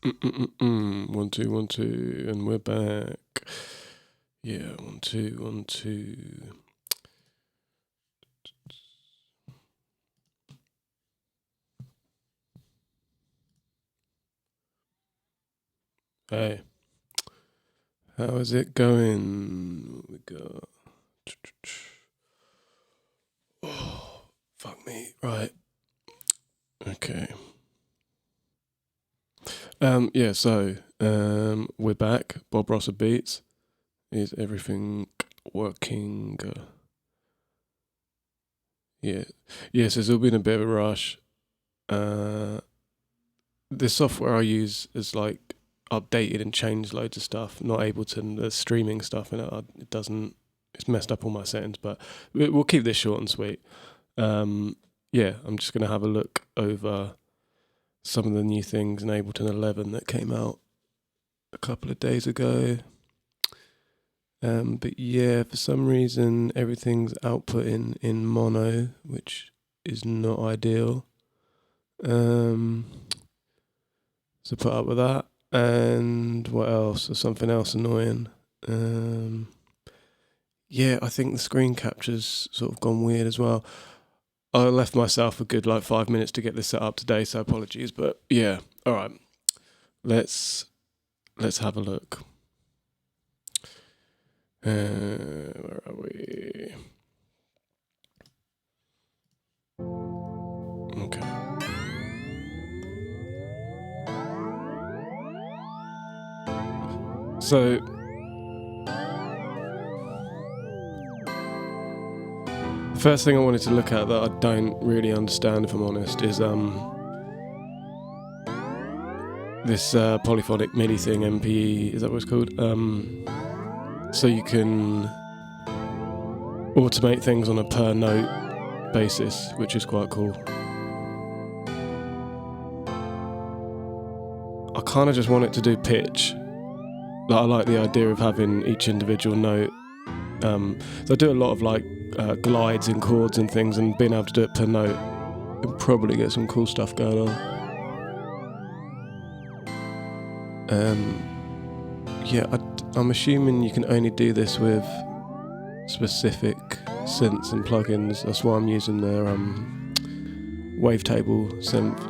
One, two, one, two, and we're back. Yeah, one, two, one, two. Hey, how is it going? What we got? Oh, fuck me. Right. Okay. We're back. Bob Rosser Beats. Is everything working? Yeah. Yes, there's all been a bit of a rush. The software I use is like updated and changed loads of stuff. Not Ableton, the streaming stuff, and it doesn't. It's messed up all my settings, but we'll keep this short and sweet. Yeah, I'm just gonna have a look over some of the new things in Ableton 11 that came out a couple of days ago. But yeah, for some reason everything's outputting in mono, which is not ideal. So put up with that. And what else? Or something else annoying. Yeah, I think the screen capture's sort of gone weird as well. I left myself a good 5 minutes to get this set up today, so apologies. But yeah, all right. Let's have a look. Where are we? Okay. So the first thing I wanted to look at that I don't really understand, if I'm honest, is this polyphonic MIDI thing, MPE, is that what it's called? So you can automate things on a per note basis, which is quite cool. I kind of just want it to do pitch. I like the idea of having each individual note. So I do a lot of glides in chords and things, and being able to do it per note and probably get some cool stuff going on. Yeah, I'm assuming you can only do this with specific synths and plugins. That's why I'm using their wavetable synth.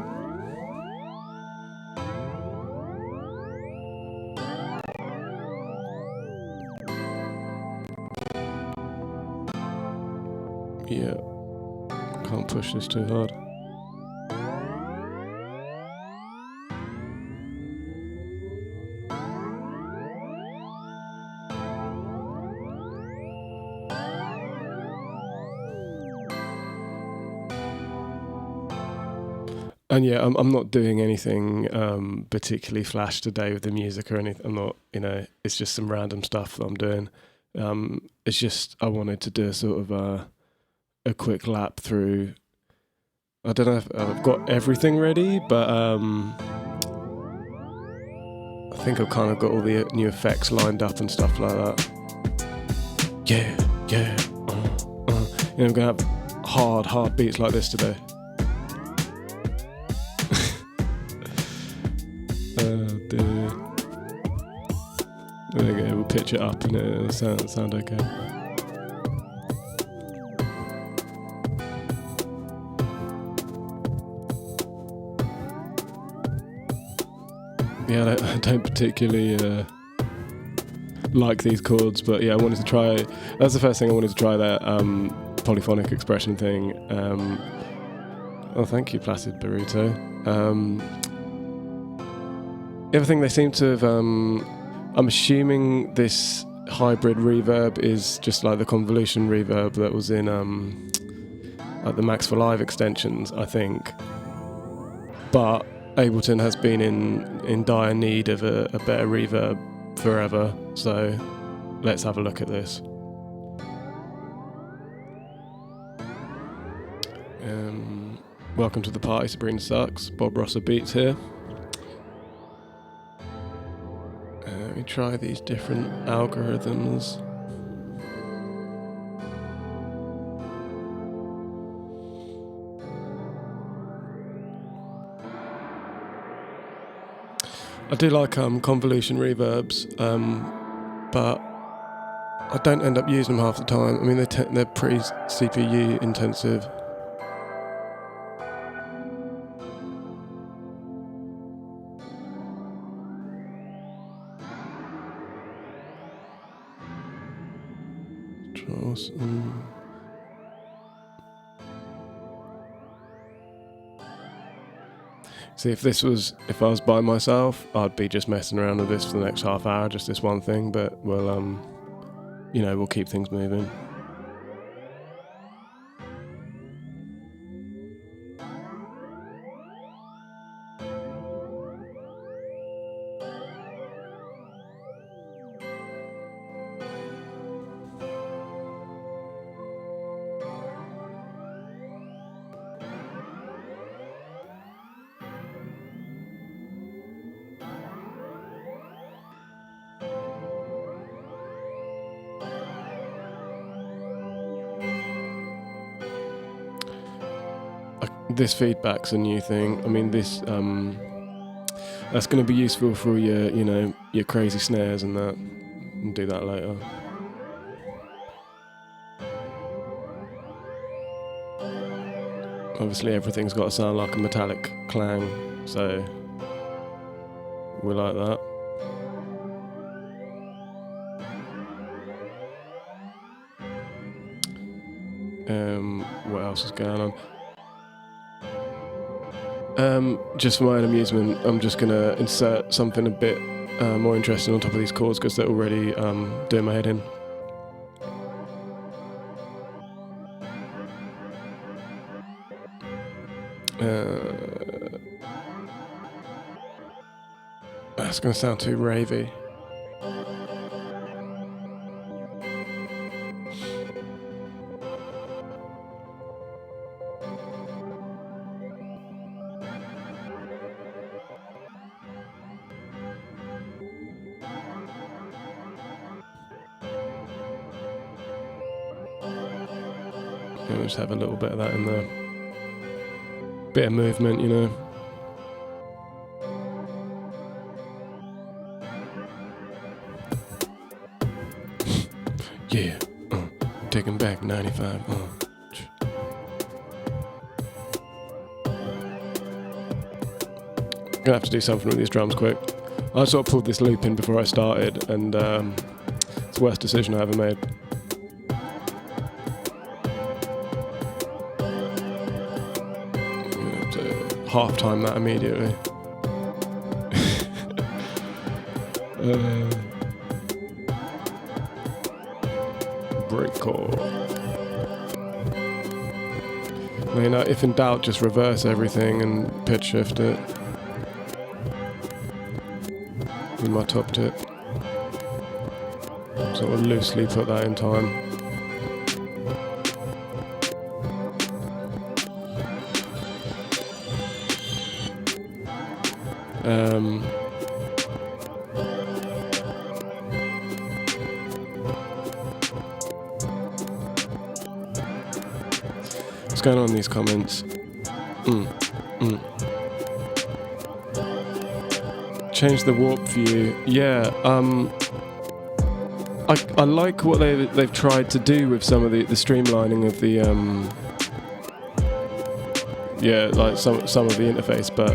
Yeah, can't push this too hard. And yeah, I'm not doing anything particularly flash today with the music or anything. I'm not, it's just some random stuff that I'm doing. It's just I wanted to do a sort of a quick lap through. I don't know if I've got everything ready, but I think I've kind of got all the new effects lined up and stuff like that. Yeah. I'm gonna have hard beats like this today. Oh dear. There we go, we'll pitch it up and it'll sound okay. Yeah, I don't particularly like these chords, but yeah, I wanted to try. That's the first thing I wanted to try, that polyphonic expression thing. Oh, thank you, Placid Burrito. Everything they seem to have. I'm assuming this hybrid reverb is just like the convolution reverb that was in like the Max for Live extensions, I think. But Ableton has been in dire need of a better reverb forever, so let's have a look at this. Welcome to the party, Sabrina Sucks. Bob Rosser Beats here. Let me try these different algorithms. I do like convolution reverbs, but I don't end up using them half the time. I mean, they're pretty CPU intensive. See, if I was by myself, I'd be just messing around with this for the next half hour, just this one thing. But we'll keep things moving. This feedback's a new thing. I mean, that's going to be useful for your crazy snares and that. I'll do that later. Obviously, everything's got to sound like a metallic clang, so we like that. What else is going on? Just for my own amusement, I'm just going to insert something a bit more interesting on top of these chords because they're already doing my head in. That's going to sound too ravey. We'll just have a little bit of that in there. Bit of movement, you know. Yeah, taking back 95. Gonna have to do something with these drums quick. I sort of pulled this loop in before I started, and it's the worst decision I ever made. Half time that immediately. Break chord. I mean, if in doubt, just reverse everything and pitch shift it with my top tip. Sort of loosely put that in time. What's going on in these comments? Change the warp view. Yeah, I like what they've tried to do with some of the streamlining of the like some of the interface, but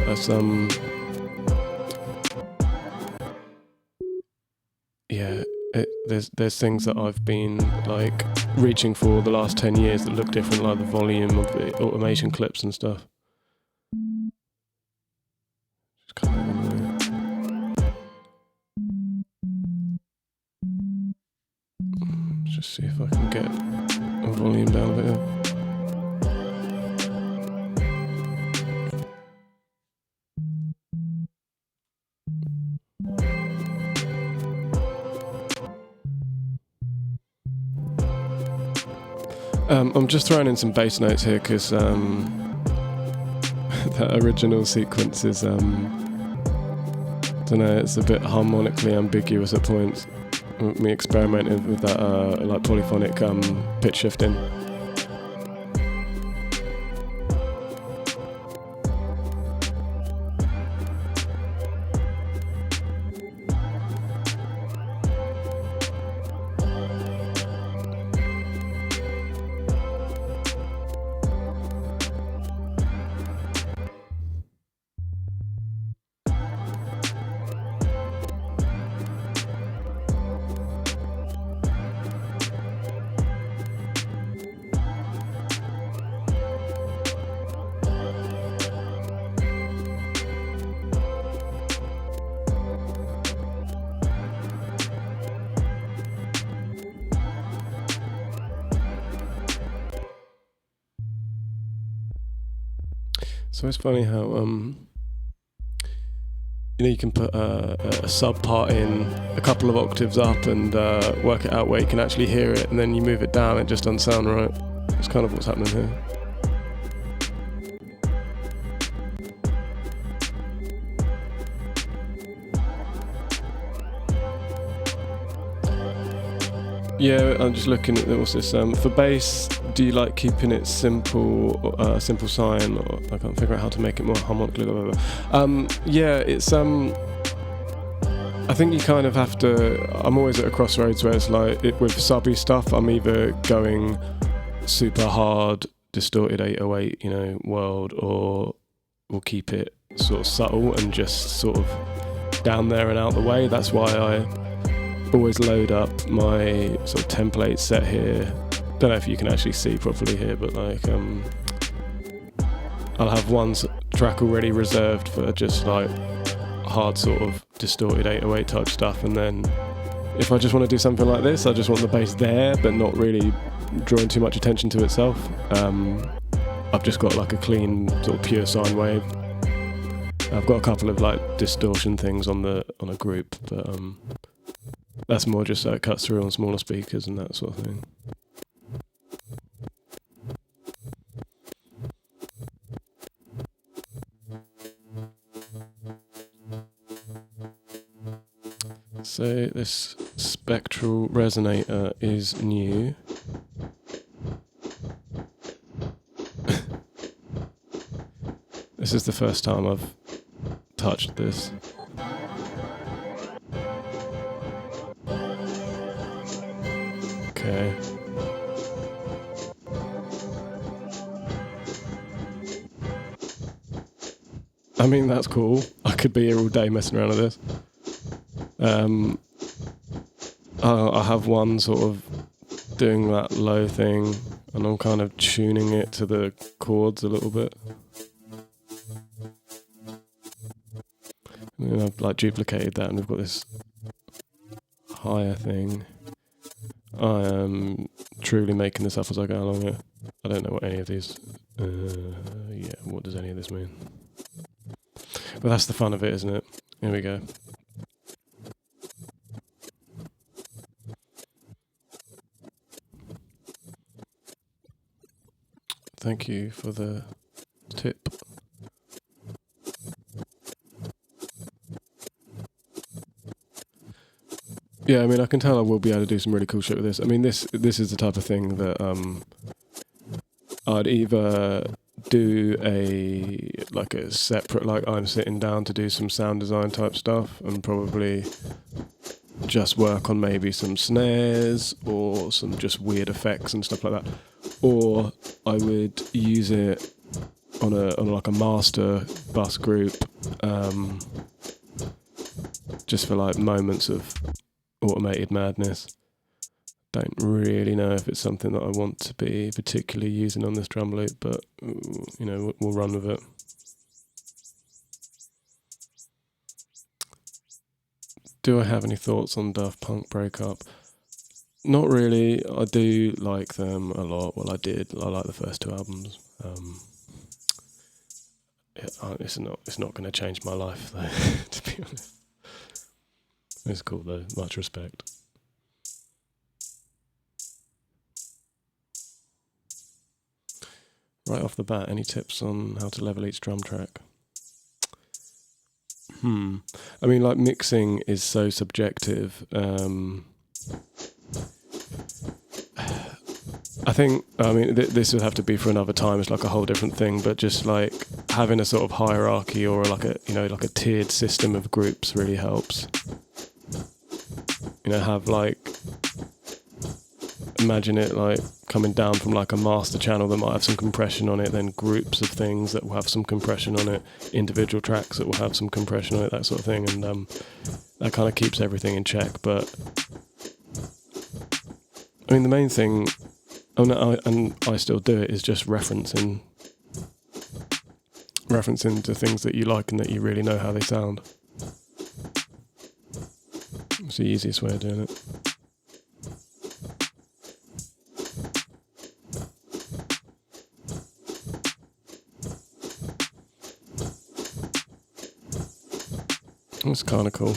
there's things that I've been like reaching for the last 10 years that look different, like the volume of the automation clips and stuff. Just kind of annoying. Just see if I can get a volume down a bit here. I'm just throwing in some bass notes here because that original sequence is, don't know, it's a bit harmonically ambiguous at points. Me experimenting with that like polyphonic pitch shifting. So it's funny how you can put a sub part in a couple of octaves up and work it out where you can actually hear it, and then you move it down, it just doesn't sound right. It's kind of what's happening here. Yeah, I'm just looking at what's this. For bass, do you like keeping it simple sign, or I can't figure out how to make it more harmonically? Blah, blah, blah. Yeah, it's I think you kind of have to. I'm always at a crossroads where it's like with subby stuff. I'm either going super hard, distorted 808, world, or we'll keep it sort of subtle and just sort of down there and out the way. That's why I always load up my sort of template set here. Don't know if you can actually see properly here, but like I'll have one track already reserved for just like hard sort of distorted 808 type stuff, and then if I just want to do something like this, I just want the bass there but not really drawing too much attention to itself. I've just got like a clean sort of pure sine wave. I've got a couple of like distortion things on a group, but that's more just so it cuts through on smaller speakers and that sort of thing. So this spectral resonator is new. This is the first time I've touched this. Okay. I mean, that's cool. I could be here all day messing around with this. I have one sort of doing that low thing, and I'm kind of tuning it to the chords a little bit. And then I've like duplicated that, and we've got this higher thing. I am truly making this up as I go along here. I don't know what any of these. Yeah, what does any of this mean? But that's the fun of it, isn't it? Here we go. Thank you for the tip. Yeah, I mean, I can tell I will be able to do some really cool shit with this. I mean, this is the type of thing that I'd either do a separate, like I'm sitting down to do some sound design type stuff, and probably just work on maybe some snares or some just weird effects and stuff like that. Or I would use it on a master bus group, just for like moments of automated madness. Don't really know if it's something that I want to be particularly using on this drum loop, but we'll run with it. Do I have any thoughts on Daft Punk breakup? Not really. I do like them a lot. Well, I did. I like the first two albums. It's not going to change my life, though, to be honest. It's cool, though. Much respect. Right off the bat, any tips on how to level each drum track? I mean, like, mixing is so subjective. I think, this would have to be for another time. It's like a whole different thing, but just like having a sort of hierarchy or like a tiered system of groups really helps. Have like, imagine it like coming down from like a master channel that might have some compression on it, then groups of things that will have some compression on it, individual tracks that will have some compression on it, that sort of thing, and that kind of keeps everything in check. But I mean, the main thing, and I still do it, is just referencing to things that you like and that you really know how they sound. It's the easiest way of doing it. It's kind of cool.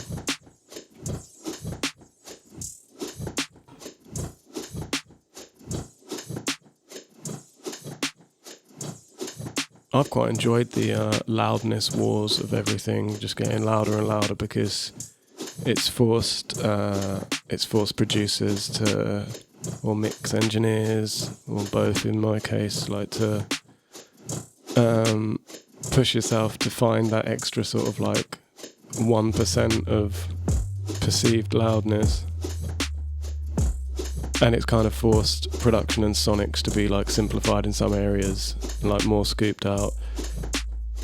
I've quite enjoyed the loudness wars of everything, just getting louder and louder, because it's forced producers to, or mix engineers, or both in my case, like to push yourself to find that extra sort of like 1% of perceived loudness. And it's kind of forced production and sonics to be like simplified in some areas, like more scooped out.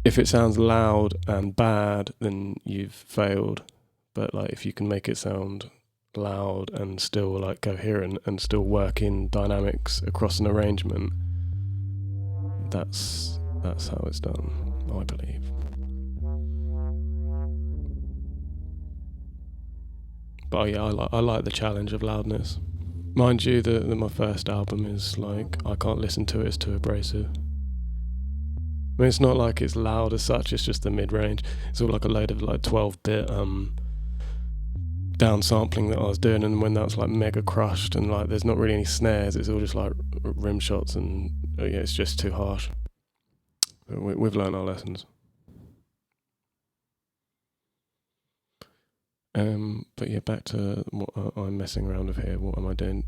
If it sounds loud and bad, then you've failed. But like if you can make it sound loud and still like coherent and still work in dynamics across an arrangement, that's how it's done, I believe. But yeah, I like the challenge of loudness. Mind you, that my first album is like, I can't listen to it, it's too abrasive. I mean, it's not like it's loud as such, it's just the mid-range. It's all like a load of like 12-bit downsampling that I was doing, and when that's like mega crushed and like there's not really any snares, it's all just like rim shots, and yeah, it's just too harsh. But we've learned our lessons. But yeah, back to what I'm messing around with here. What am I doing?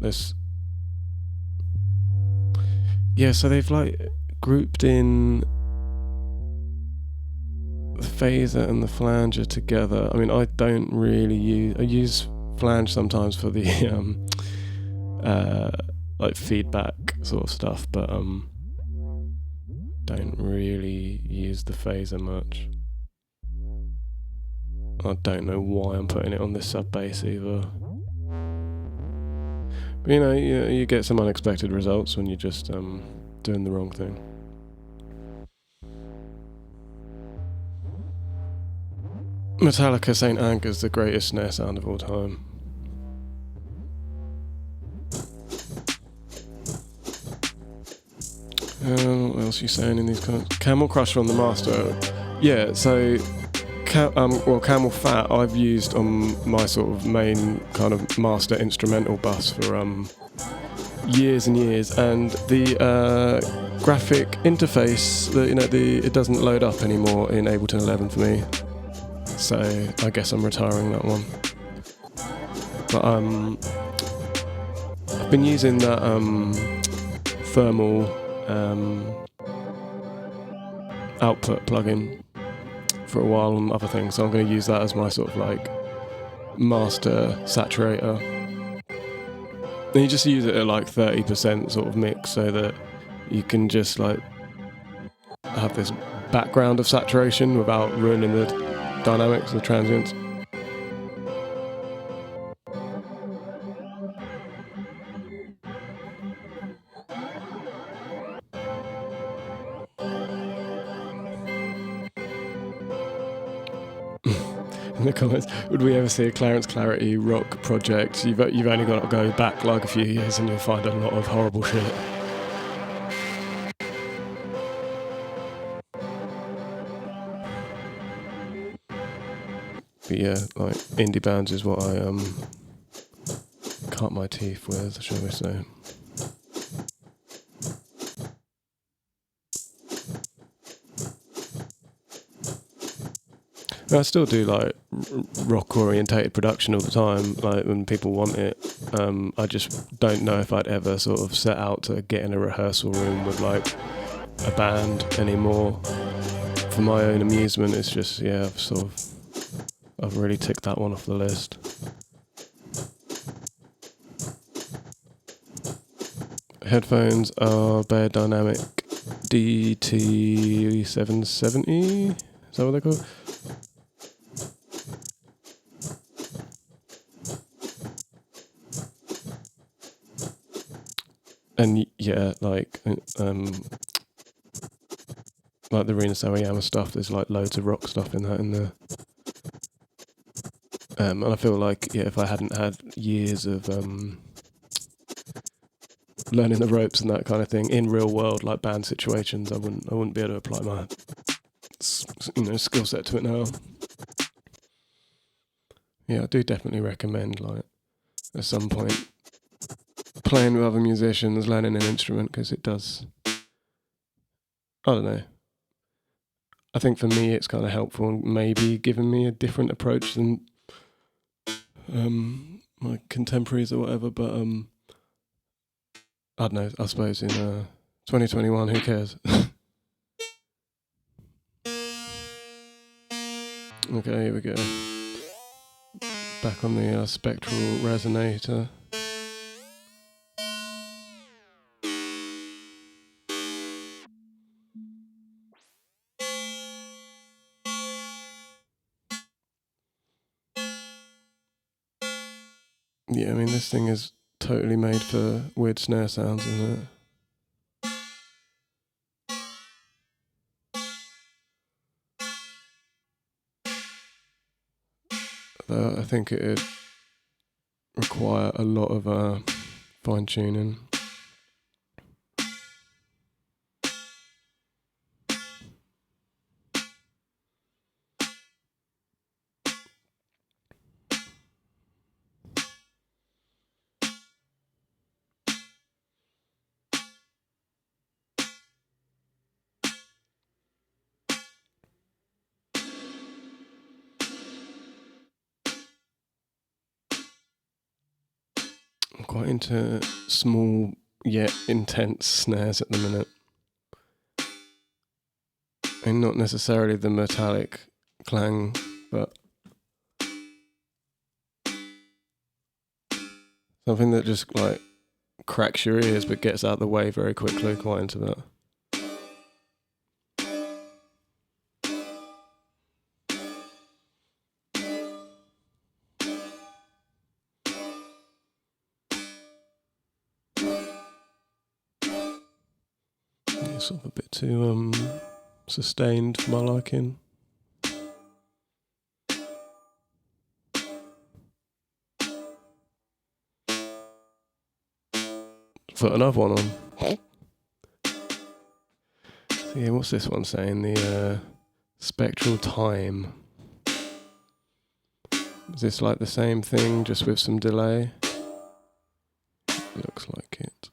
So they've like grouped in the phaser and the flanger together. I mean, I don't really I use flange sometimes for the like feedback sort of stuff, but don't really use the phaser much. I don't know why I'm putting it on this sub bass either. But you get some unexpected results when you're just doing the wrong thing. Metallica St. Anger's the greatest snare sound of all time. What else are you saying in these comments? Camel Crusher on the master. Yeah, so Camel Fat I've used on my sort of main kind of master instrumental bus for years and years, and the graphic interface, it doesn't load up anymore in Ableton 11 for me, so I guess I'm retiring that one. But I've been using that thermal output plugin for a while on other things, so I'm going to use that as my sort of like master saturator. And you just use it at like 30% sort of mix, so that you can just like have this background of saturation without ruining the dynamics, the transients. In the comments, would we ever see a Clarence Clarity rock project? You've only got to go back like a few years and you'll find a lot of horrible shit. But yeah, like indie bands is what I cut my teeth with, shall we say. I still do like rock orientated production all the time, like when people want it. I just don't know if I'd ever sort of set out to get in a rehearsal room with like a band anymore. For my own amusement, it's just, yeah, I've really ticked that one off the list. Headphones are Bayer Dynamic DT770, is that what they're called? And yeah, like the Rina Sawayama stuff, there's like loads of rock stuff in there. And I feel like, yeah, if I hadn't had years of learning the ropes and that kind of thing in real world, like band situations, I wouldn't be able to apply my skill set to it now. Yeah, I do definitely recommend, like, at some point, playing with other musicians, learning an instrument, because it does, I don't know. I think for me it's kind of helpful and maybe giving me a different approach than my contemporaries or whatever, but I don't know, I suppose in 2021, who cares? Okay, here we go. Back on the spectral resonator. Yeah, I mean, this thing is totally made for weird snare sounds, isn't it? Though I think it would require a lot of fine tuning. I'm quite into small yet intense snares at the minute. And not necessarily the metallic clang, but something that just like cracks your ears but gets out of the way very quickly. Quite into that. It's sort of a bit too sustained for my liking. Put another one on. So yeah, what's this one saying? The spectral time. Is this like the same thing, just with some delay? Looks like it.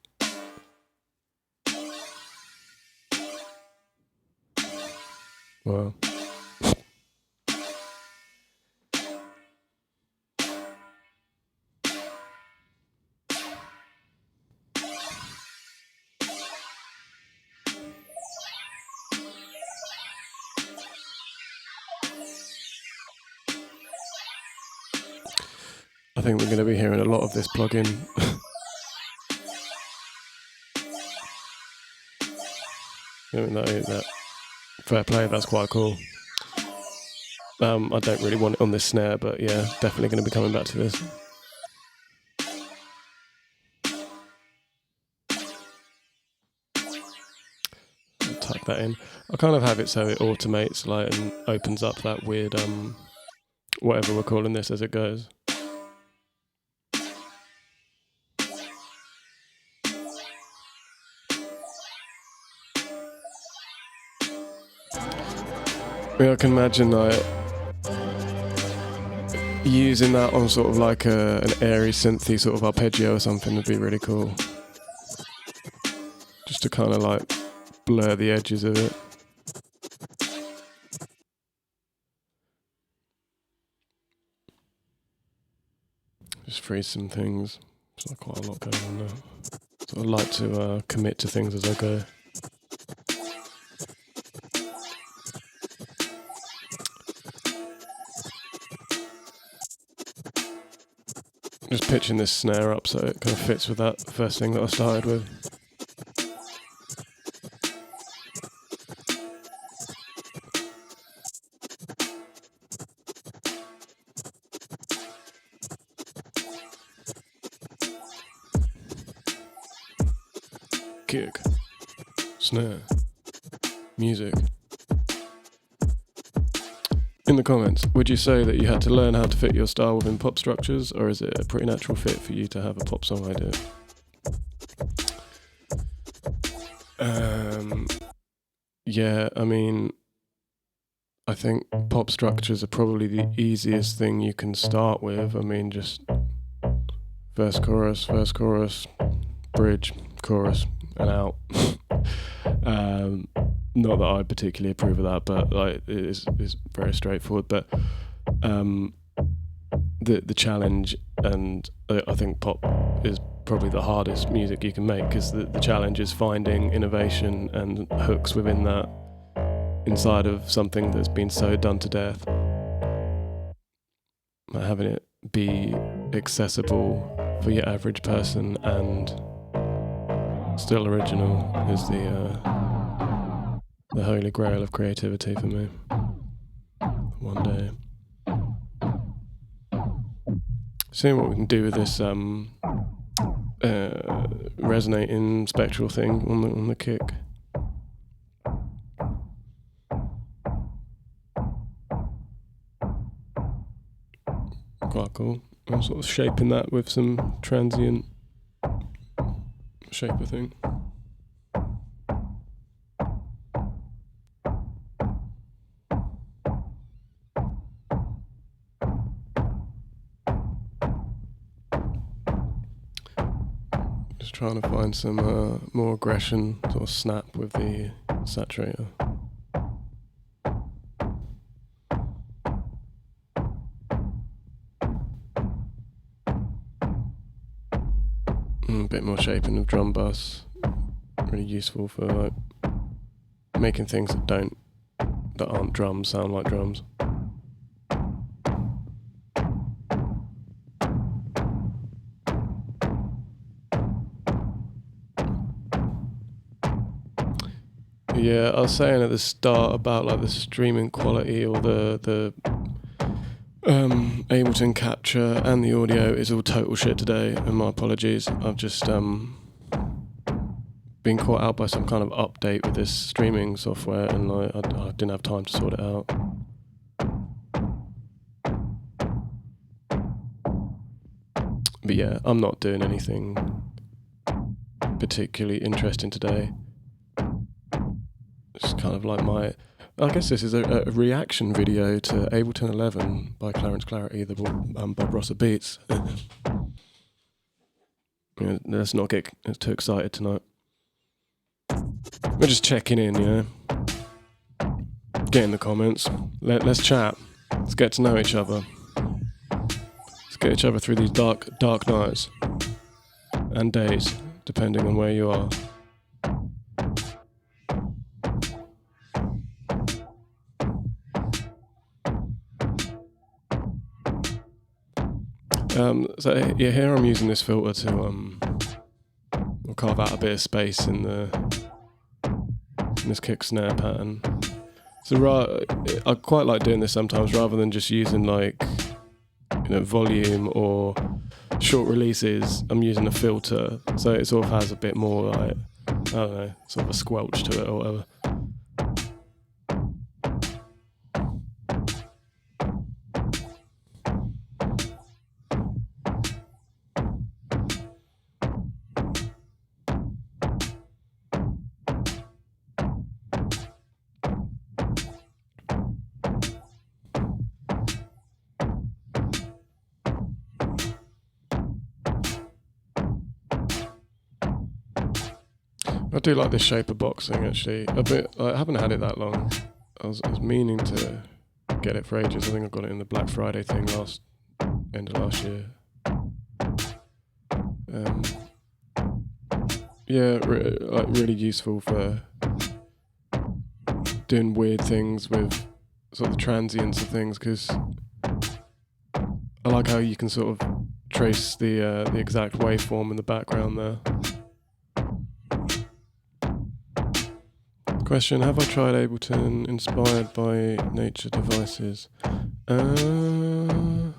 Well, I think we're going to be hearing a lot of this plugin. I mean, that fair play, that's quite cool. I don't really want it on this snare, but yeah, definitely going to be coming back to this. I'll tuck that in. I kind of have it so it automates like and opens up that weird whatever we're calling this as it goes. I mean, I can imagine like using that on sort of like an airy synthy sort of arpeggio or something would be really cool. Just to kind of like blur the edges of it. Just freeze some things. There's not quite a lot going on there. So I like to commit to things as I go. Just pitching this snare up so it kind of fits with that first thing that I started with. Kick, snare, music. In the comments, would you say that you had to learn how to fit your style within pop structures, or is it a pretty natural fit for you to have a pop song idea? Yeah, I mean, I think pop structures are probably the easiest thing you can start with. I mean, just verse, chorus, bridge, chorus, and out. Not that I particularly approve of that, but like it's very straightforward. But the challenge, and I think pop is probably the hardest music you can make, because the challenge is finding innovation and hooks within that, inside of something that's been so done to death. Like having it be accessible for your average person and still original is the holy grail of creativity for me. One day. Seeing what we can do with this resonating spectral thing on the kick. Quite cool. I'm sort of shaping that with some transient shape, I think. Just trying to find some more aggression, sort of snap with the saturator. A bit more shaping of drum bass, really useful for like making things that aren't drums sound like drums. Yeah, I was saying at the start about like the streaming quality or the Ableton capture and the audio is all total shit today, and my apologies. I've just been caught out by some kind of update with this streaming software, and I didn't have time to sort it out. But yeah, I'm not doing anything particularly interesting today. It's kind of like I guess this is a reaction video to Ableton 11 by Clarence, the Bob Rossa Beats. Let's not get too excited tonight. We're just checking in, Get in the comments. Let's chat. Let's get to know each other. Let's get each other through these dark nights and days, depending on where you are. So yeah, here I'm using this filter to carve out a bit of space in this kick snare pattern. So I quite like doing this sometimes, rather than just using like volume or short releases. I'm using a filter, so it sort of has a bit more like, I don't know, sort of a squelch to it or whatever. I do like this shape of boxing actually. I haven't had it that long. I was meaning to get it for ages. I think I got it in the Black Friday thing end of last year. Yeah, really useful for doing weird things with sort of the transients of things, because I like how you can sort of trace the exact waveform in the background there. Question: have I tried Ableton inspired by nature devices? That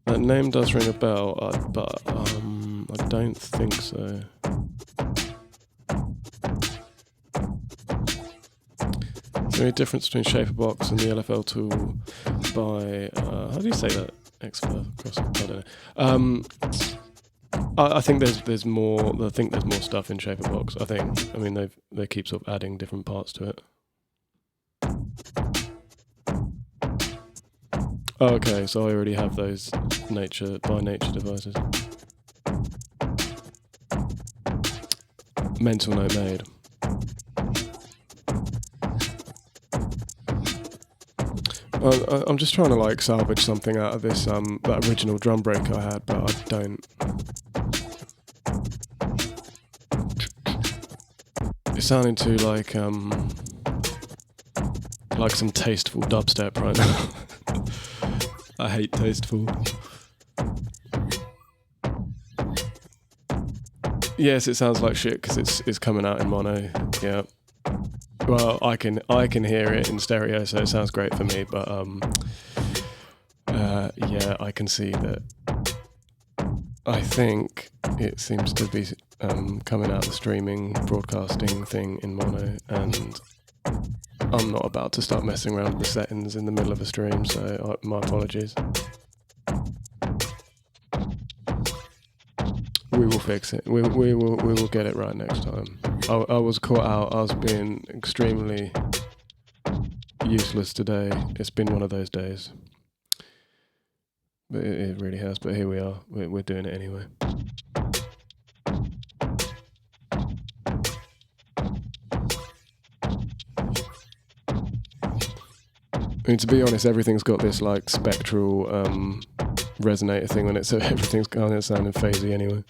name does ring a bell, but I don't think so. Is there any difference between Shaperbox and the LFL tool by how do you say that? Expert cross. I don't know. I think there's more. I think there's more stuff in Shaperbox. I mean they keep sort of adding different parts to it. Okay, so I already have those nature by nature devices. Mental note made. I'm just trying to like salvage something out of this that original drum break I had, but I don't. It's sounding too like some tasteful dubstep right now. I hate tasteful. Yes, it sounds like shit because it's coming out in mono. Yeah. Well, I can hear it in stereo, so it sounds great for me. But yeah, I can see that. I think it seems to be coming out the streaming broadcasting thing in mono, and I'm not about to start messing around with the settings in the middle of a stream. So my apologies. We will fix it. We will get it right next time. I was caught out. I was being extremely useless today. It's been one of those days. But it really has. But here we are. We're doing it anyway. I mean, to be honest, everything's got this like spectral resonator thing on it, so everything's kind of sounding phasey anyway.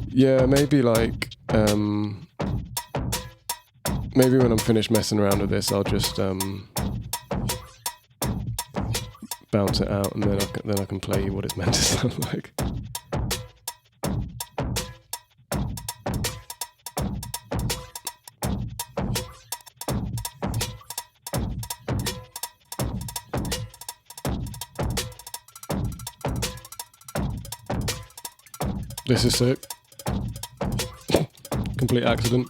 Yeah, maybe like maybe when I'm finished messing around with this, I'll just bounce it out, and then I can play you what it's meant to sound like. This is sick. Complete accident.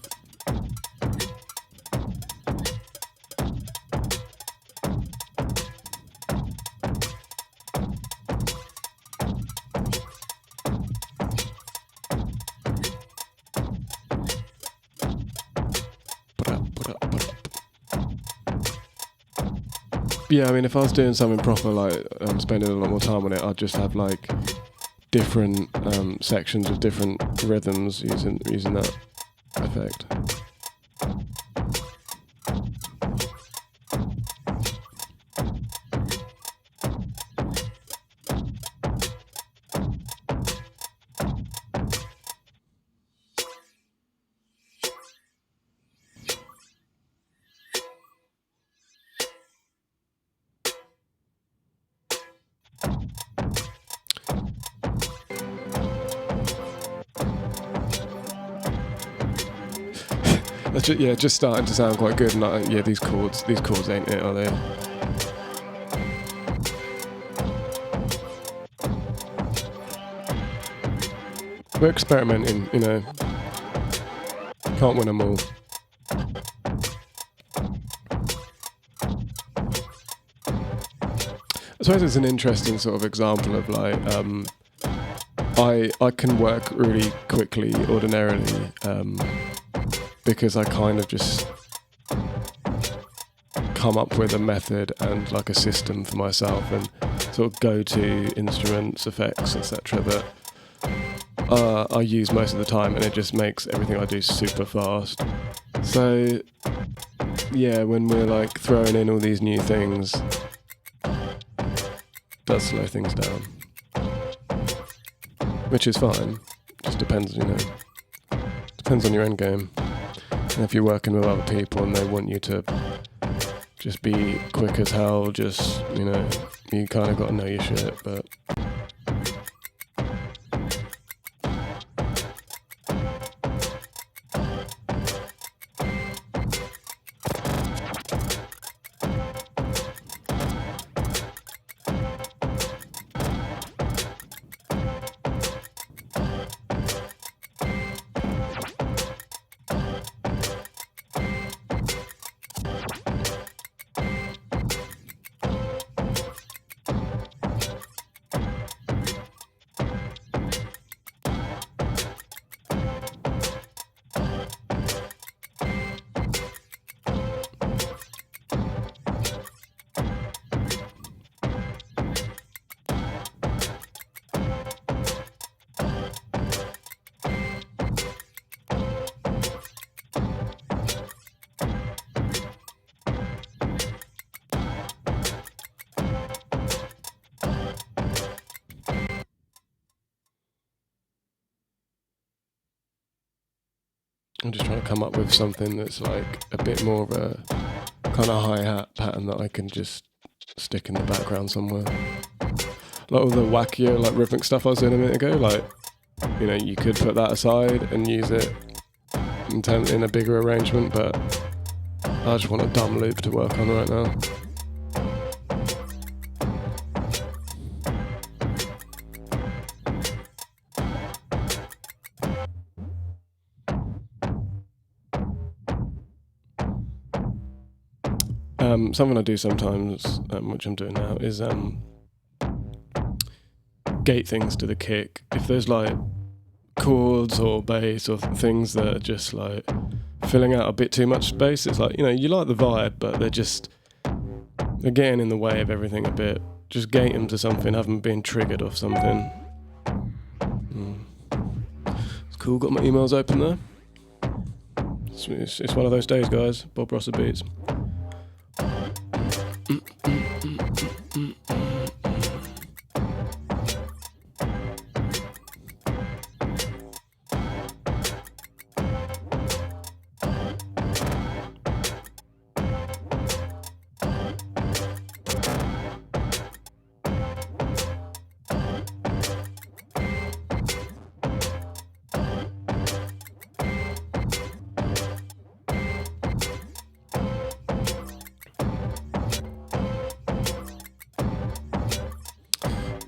Yeah, I mean, if I was doing something proper, like spending a lot more time on it, I'd just have like different sections with different rhythms using that effect. Just starting to sound quite good. And yeah, these chords ain't it, are they? We're experimenting, you know. Can't win them all. I suppose it's an interesting sort of example of like I can work really quickly ordinarily. Because I kind of just come up with a method and like a system for myself and sort of go-to instruments, effects, etc. that I use most of the time, and it just makes everything I do super fast. So yeah, when we're like throwing in all these new things, it does slow things down, which is fine. Just depends, you know. Depends on your end game. And if you're working with other people and they want you to just be quick as hell, just, you know, you kind of got to know your shit, but... I'm just trying to come up with something that's like a bit more of a kind of hi-hat pattern that I can just stick in the background somewhere. Like all the wackier like rhythmic stuff I was doing a minute ago, like, you know, you could put that aside and use it in a bigger arrangement, but I just want a dumb loop to work on right now. Something I do sometimes, which I'm doing now, is gate things to the kick. If there's like chords or bass or things that are just like filling out a bit too much space, it's like, you know, you like the vibe, but they're getting in the way of everything a bit. Just gate them to something, have them being triggered off something. It's cool, got my emails open there. It's one of those days, guys. Bob Rosser Beats.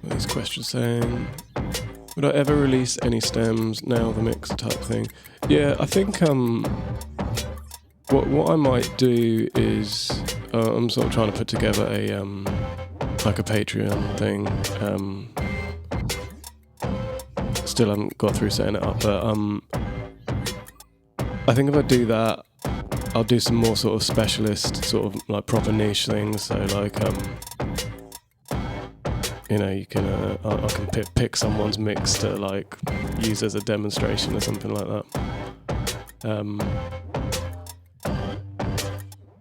These questions saying, would I ever release any stems, nail the mix type thing? Yeah, I think what I might do is I'm sort of trying to put together a like a Patreon thing. Still haven't got through setting it up, but I think if I do that, I'll do some more sort of specialist, sort of like proper niche things. So like you know, you can I can pick someone's mix to like use as a demonstration or something like that.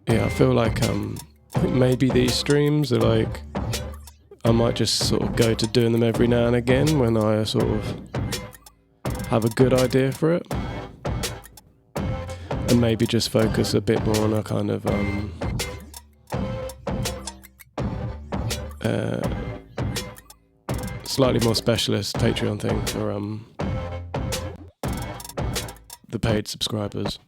Yeah, I feel like I think maybe these streams are like, I might just sort of go to doing them every now and again when I sort of have a good idea for it, and maybe just focus a bit more on a kind of slightly more specialist Patreon thing for the paid subscribers.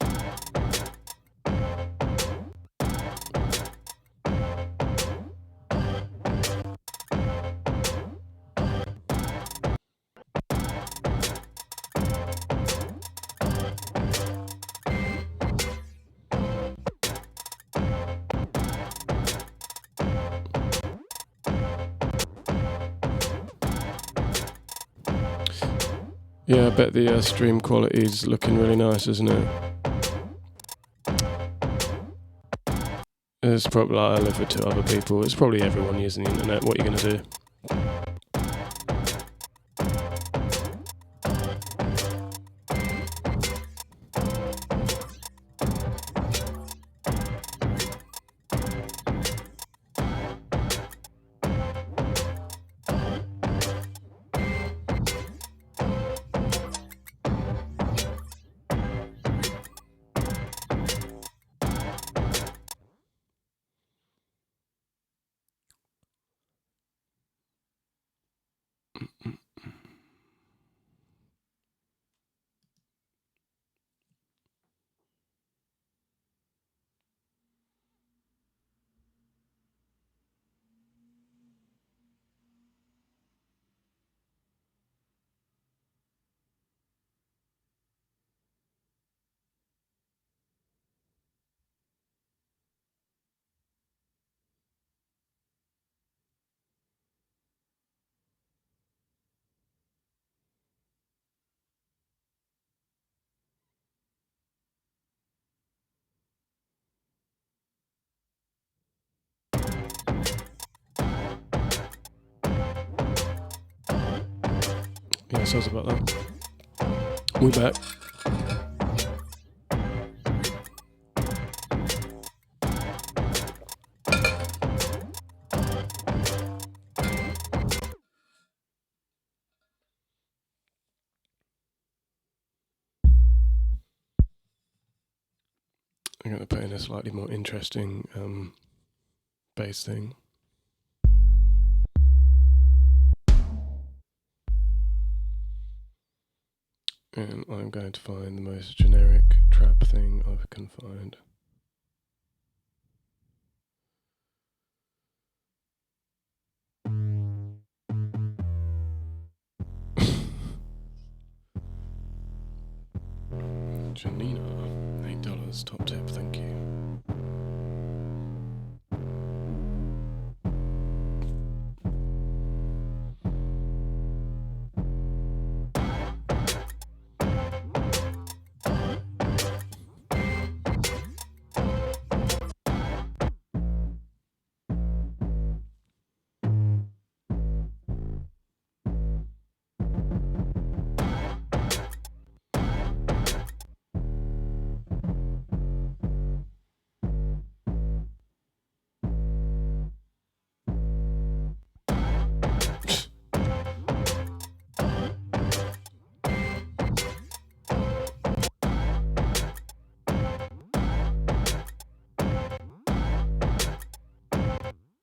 Yeah, I bet the stream quality is looking really nice, isn't it? It's probably, like, I live with two other people. It's probably everyone using the internet. What are you going to do? Yeah, sorry about that. We're back. I'm going to put in a slightly more interesting bass thing. And I'm going to find the most generic trap thing I can find. Janina, $8 top tip, thank you.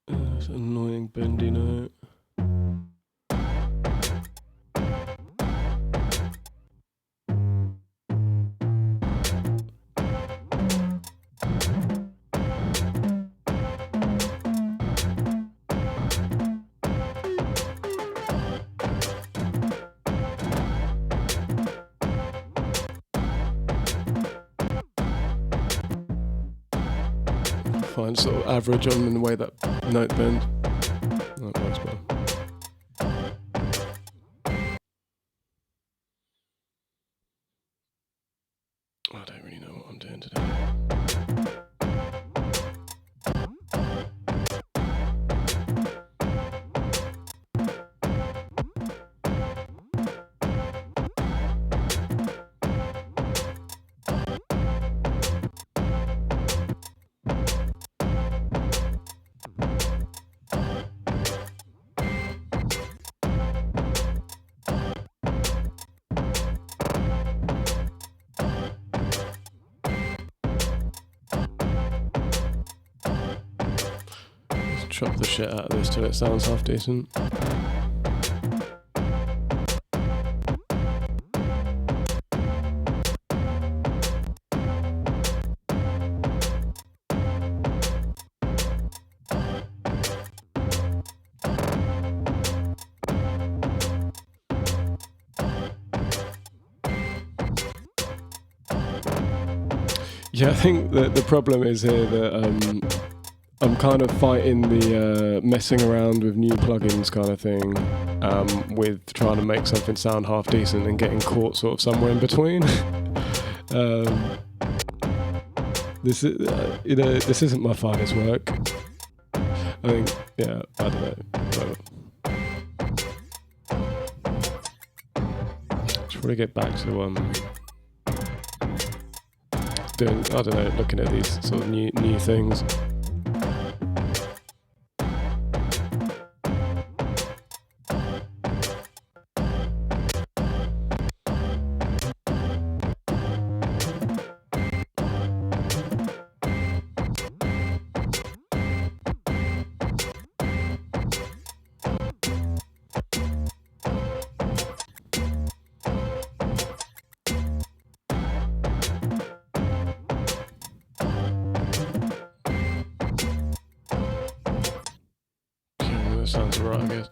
That's an annoying bendy note. Find sort of average on the way that note bend. That works well. I don't really know what I'm doing today. Chop the shit out of this till it sounds half decent. Yeah, I think that the problem is here that I'm kind of fighting the messing around with new plugins kind of thing, with trying to make something sound half decent and getting caught sort of somewhere in between. This is, this isn't my finest work. I think, yeah, I don't know. Whatever. Should probably get back to doing, I don't know, looking at these sort of new things. Sounds alright, I guess.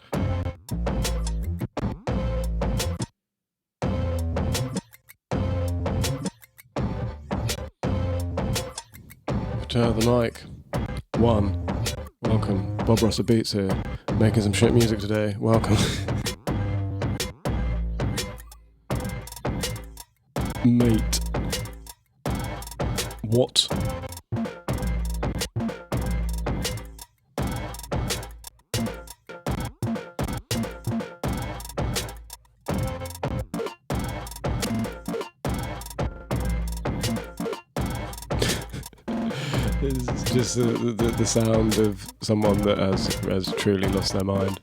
Return the mic. 1. Welcome. Bob Rosser Beats here. Making some shit music today. Welcome. Mate. What? It's just the sound of someone that has truly lost their mind.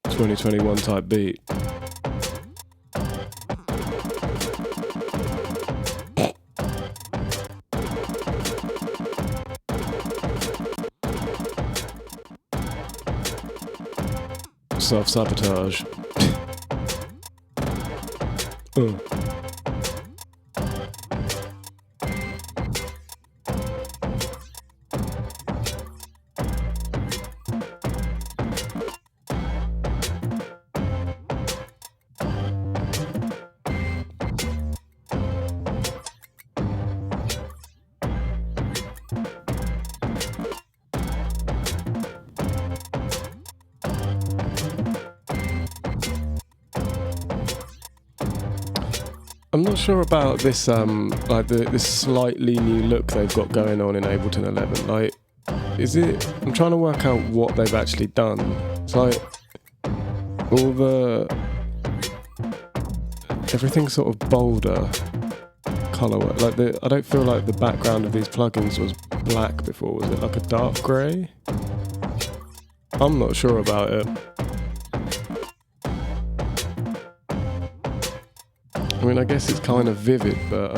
'2021 type beat. self-sabotage. I'm not sure about this, like this slightly new look they've got going on in Ableton 11. Like, is it? I'm trying to work out what they've actually done. It's like all everything's sort of bolder color. Like I don't feel like the background of these plugins was black before. Was it like a dark grey? I'm not sure about it. I mean, I guess it's kind of vivid, but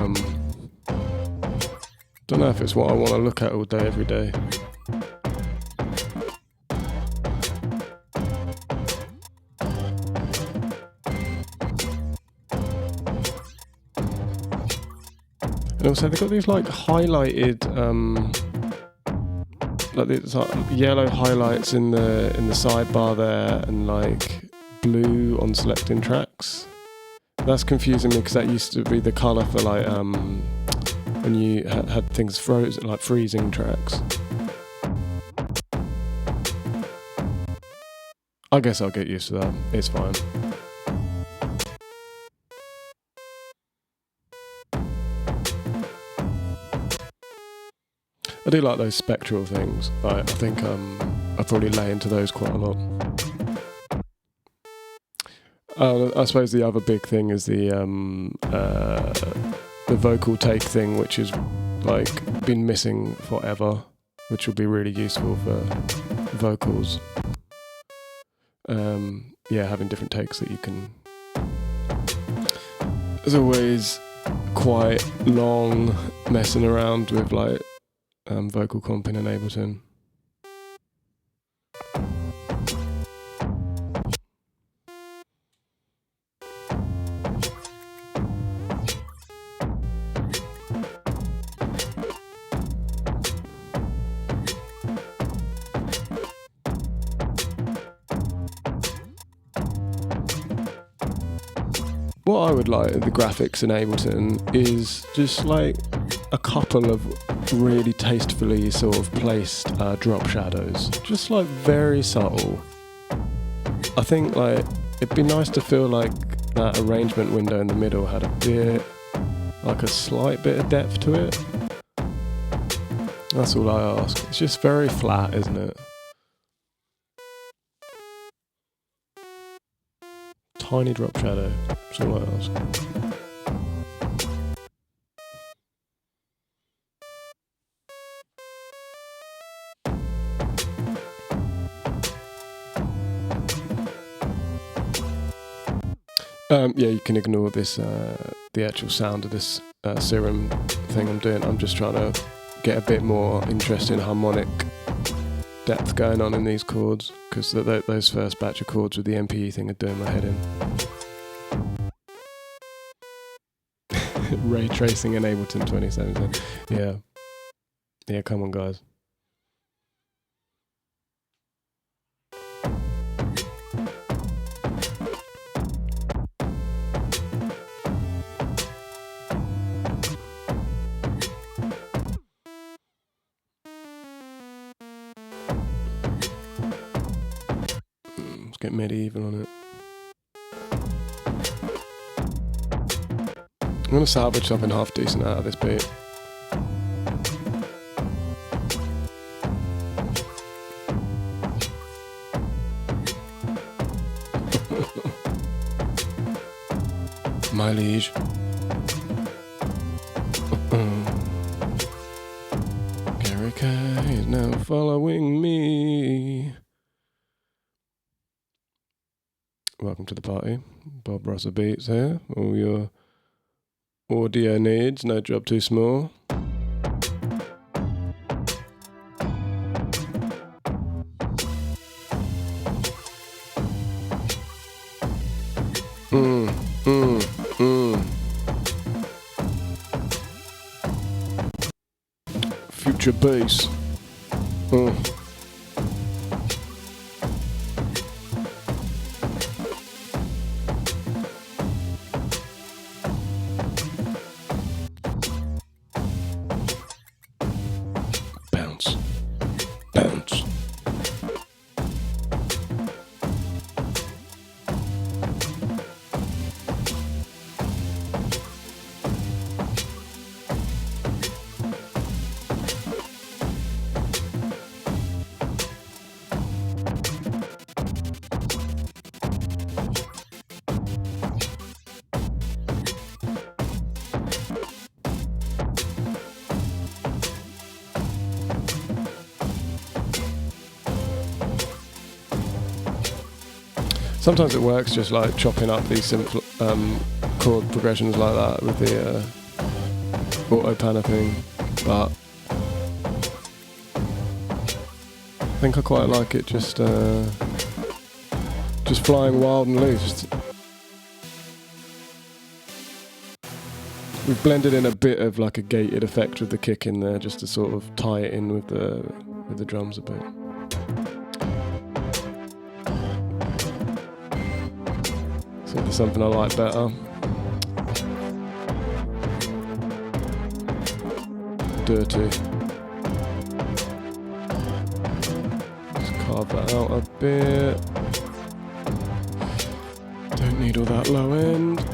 don't know if it's what I want to look at all day, every day. And also, they've got these like highlighted, like these like yellow highlights in the sidebar there, and like blue on selecting tracks. That's confusing me because that used to be the colour for like when you had things frozen, like freezing tracks. I guess I'll get used to that. It's fine. I do like those spectral things. I think I probably lay into those quite a lot. I suppose the other big thing is the vocal take thing, which has like been missing forever, which will be really useful for vocals. Yeah, having different takes that you can. There's always quite long messing around with like vocal comping in Ableton. What I would like in the graphics in Ableton is just like a couple of really tastefully sort of placed drop shadows, just like very subtle. I think like it'd be nice to feel like that arrangement window in the middle had a bit, like a slight bit of depth to it. That's all I ask. It's just very flat, isn't it? Tiny drop shadow. That's all I ask. Yeah, you can ignore this, the actual sound of this serum thing I'm doing. I'm just trying to get a bit more interesting harmonic depth going on in these chords, because those first batch of chords with the MPE thing are doing my head in. Ray tracing in Ableton 2017. Yeah. Yeah, come on, guys. Let's get medieval on it. I'm going to salvage something half decent out of this beat. My liege. Gary Kay is now following me. Welcome to the party. Bob Russell Beats here. All your audio needs, no job too small. future bass. Bounce. Bounce. Sometimes it works just like chopping up these simple chord progressions like that with the auto panner thing, but I think I quite like it just flying wild and loose. We've blended in a bit of like a gated effect with the kick in there just to sort of tie it in with the drums a bit. I think there's something I like better. Dirty. Just carve that out a bit. Don't need all that low end.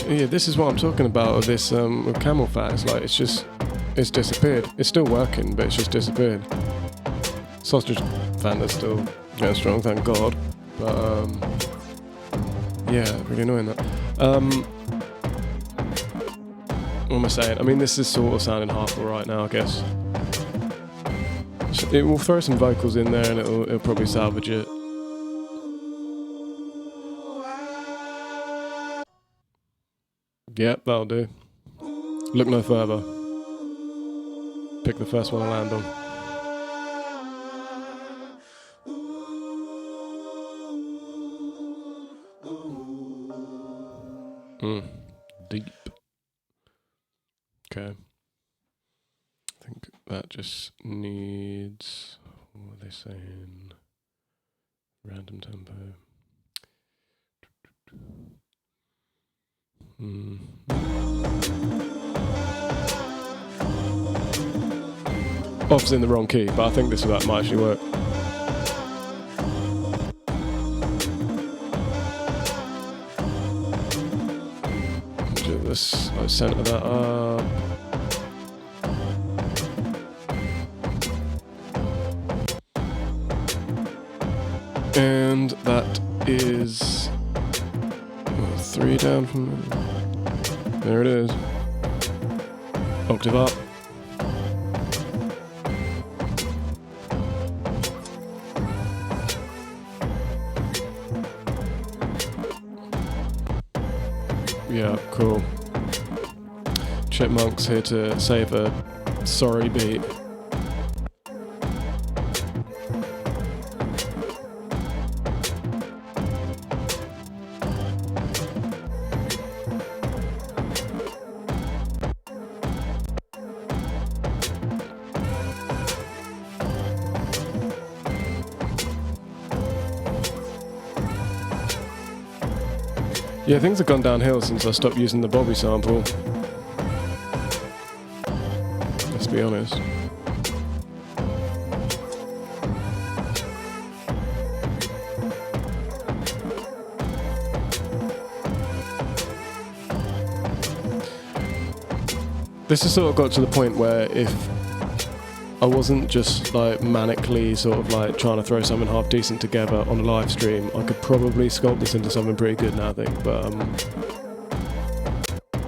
Yeah, this is what I'm talking about with this with camel fat. It's like it's disappeared. It's still working, but it's just disappeared. Sausage fan is still going strong, thank God. But yeah, really annoying that. What am I saying? I mean, this is sort of sounding half alright now, I guess. It will throw some vocals in there, and it'll probably salvage it. Yep, that'll do. Look no further. Pick the first one I land on. Deep. Okay. I think that just needs, what are they saying? Random tempo. Off's in the wrong key, but I think this might actually work. Just center that up. And that is 3 down from there. It is. Octave up. Yeah, cool. Chipmunk's here to save a sorry beat. Yeah, things have gone downhill since I stopped using the Bobby sample. Let's be honest. This has sort of got to the point where if I wasn't just like manically sort of like trying to throw something half decent together on a live stream, I could probably sculpt this into something pretty good now, I think. But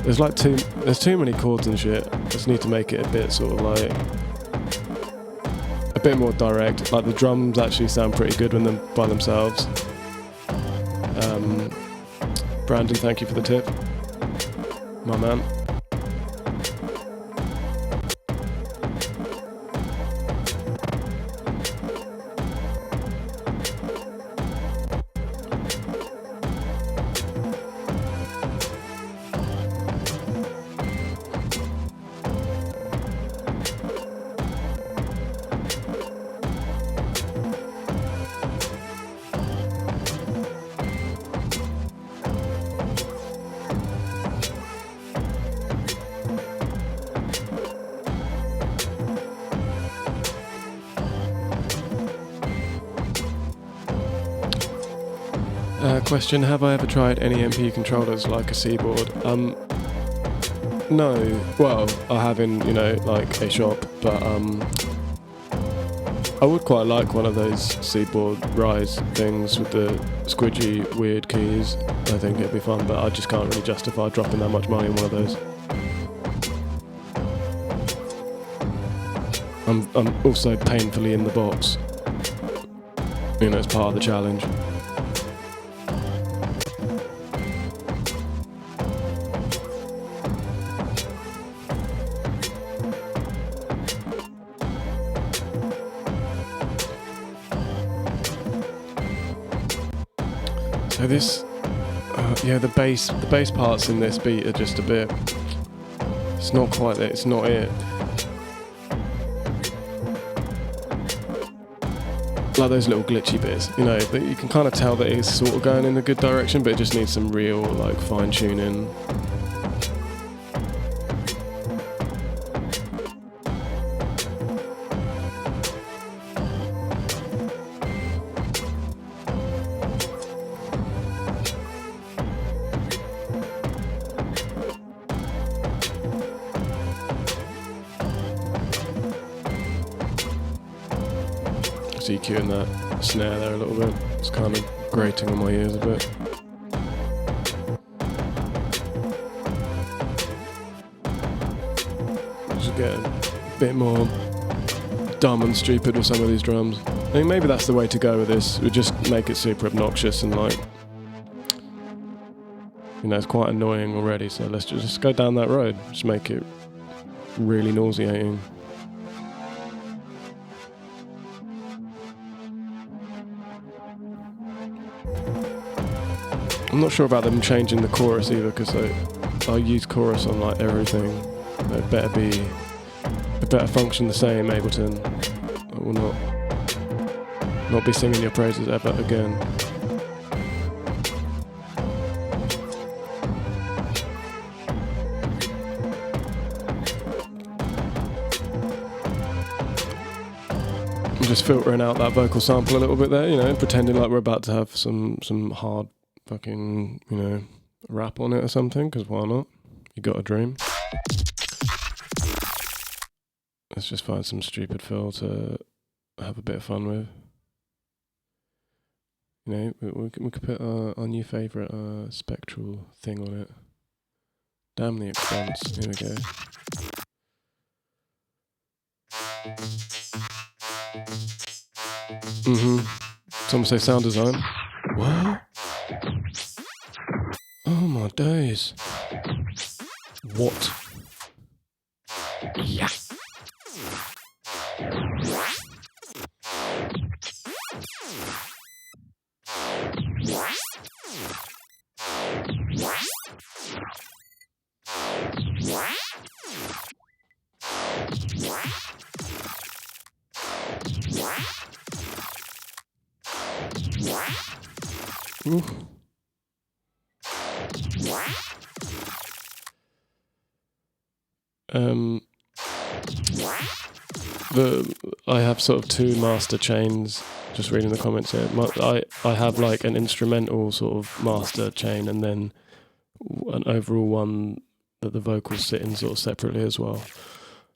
There's too many chords and shit. Just need to make it a bit sort of like a bit more direct. Like the drums actually sound pretty good when they're by themselves. Brandon, thank you for the tip, my man. Question, have I ever tried any MP controllers like a C-board? No. Well, I have in, like a shop, but I would quite like one of those C-board Rise things with the squidgy weird keys. I think it'd be fun, but I just can't really justify dropping that much money on one of those. I'm also painfully in the box. It's part of the challenge. So this, the bass parts in this beat are just a bit, it's not quite it, it's not it. Like those little glitchy bits, that you can kind of tell that it's sort of going in a good direction, but it just needs some real like fine tuning. EQing that snare there a little bit. It's kind of grating on my ears a bit. Just get a bit more dumb and stupid with some of these drums. I mean, maybe that's the way to go with this. We just make it super obnoxious and like, it's quite annoying already. So let's just go down that road. Just make it really nauseating. I'm not sure about them changing the chorus either, because I use chorus on like everything. It better function the same, Ableton. I will not be singing your praises ever again. I'm just filtering out that vocal sample a little bit there, pretending like we're about to have some hard fucking, rap on it or something, because why not? You got a dream. Let's just find some stupid fill to have a bit of fun with. We could put our new favourite spectral thing on it. Damn the expense. Here we go. Someone say sound design. What? Oh my days. What? Yeah. Ooh. I have sort of two master chains, just reading the comments here. I have like an instrumental sort of master chain and then an overall one that the vocals sit in sort of separately as well.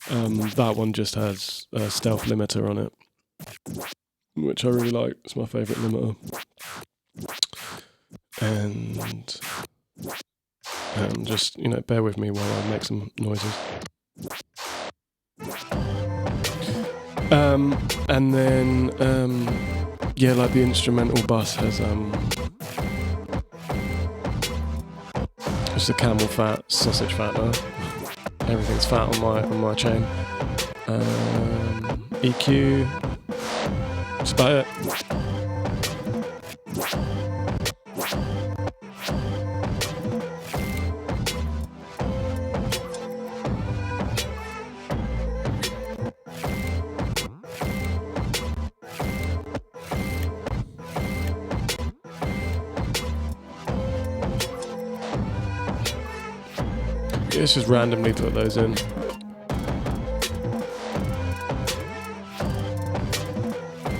That one just has a stealth limiter on it, which I really like. It's my favourite limiter. And Just, you know, bear with me while I make some noises. And then, yeah, like the instrumental bus has just a camel fat, sausage fat now. Everything's fat on my chain. EQ. That's about it. Let's just randomly put those in.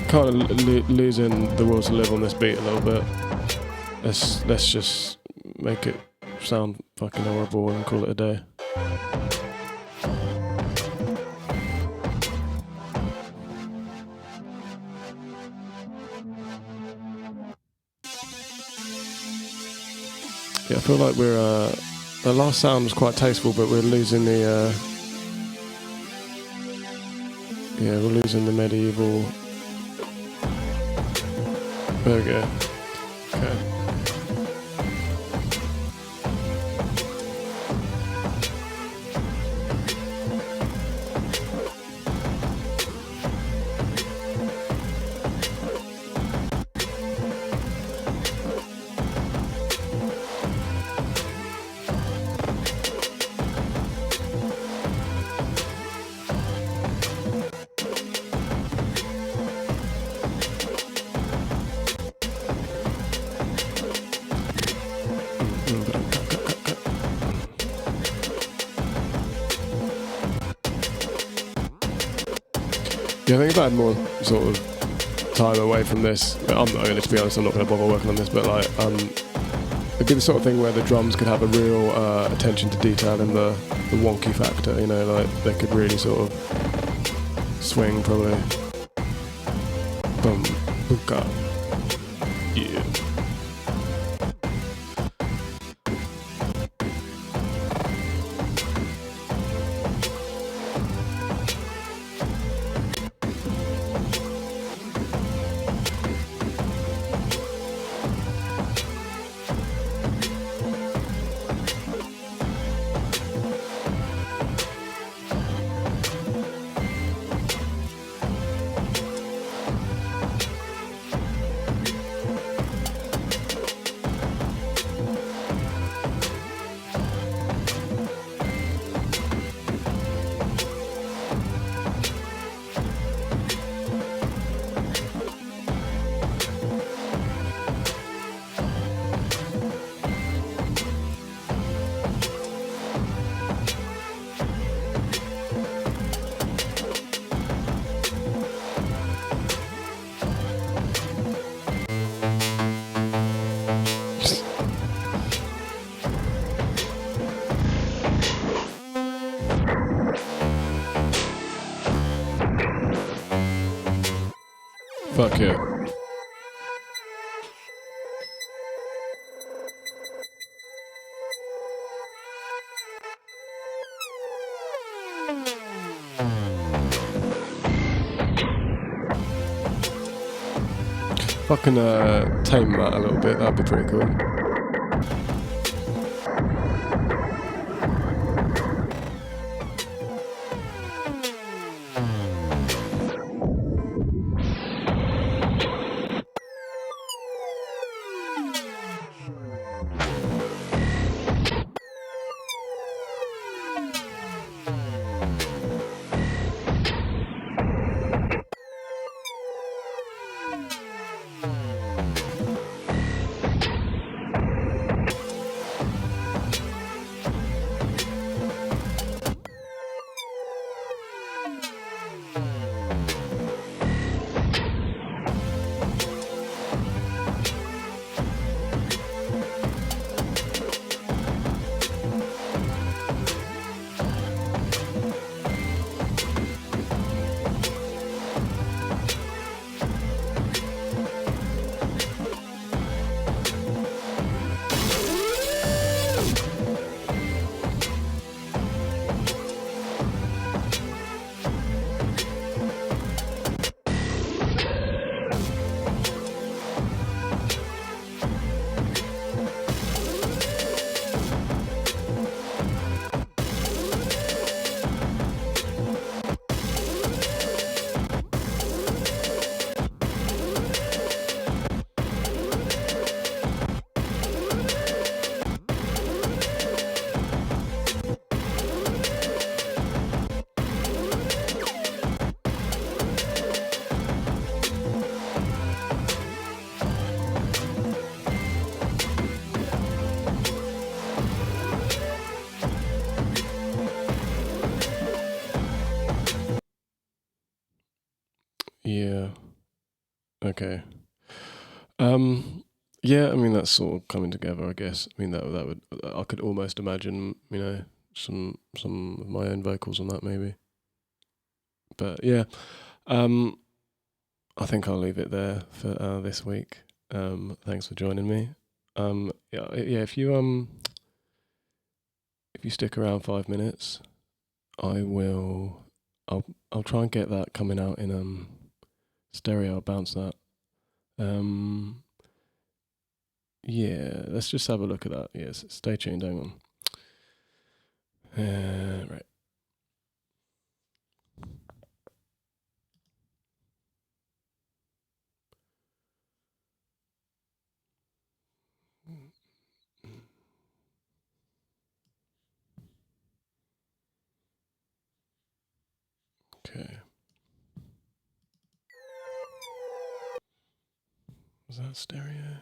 Kind of losing the will to live on this beat a little bit. Let's just make it sound fucking horrible and call it a day. Yeah, I feel like we're the last sound was quite tasteful, but we're losing the we're losing the medieval. There we go. Okay. Yeah, I think if I had more sort of time away from this, I'm not going to be honest, I'm not going to bother working on this, but like, it'd be the sort of thing where the drums could have a real attention to detail and the wonky factor, you know, like they could really sort of swing probably. Boom, boom, yeah. Fuck yeah. Fucking tame that a little bit, that'd be pretty cool. Yeah. Okay. Um. Yeah. I mean, that's sort of coming together. I guess. I mean, that would. I could almost imagine. Some of my own vocals on that maybe. But yeah. Um. I think I'll leave it there for this week. Thanks for joining me. Yeah. If you stick around 5 minutes, I will. I'll try and get that coming out in stereo. I'll bounce that. Um. Yeah. Let's just have a look at that. Yes. Stay tuned. Hang on. Right. Okay. Was that stereo?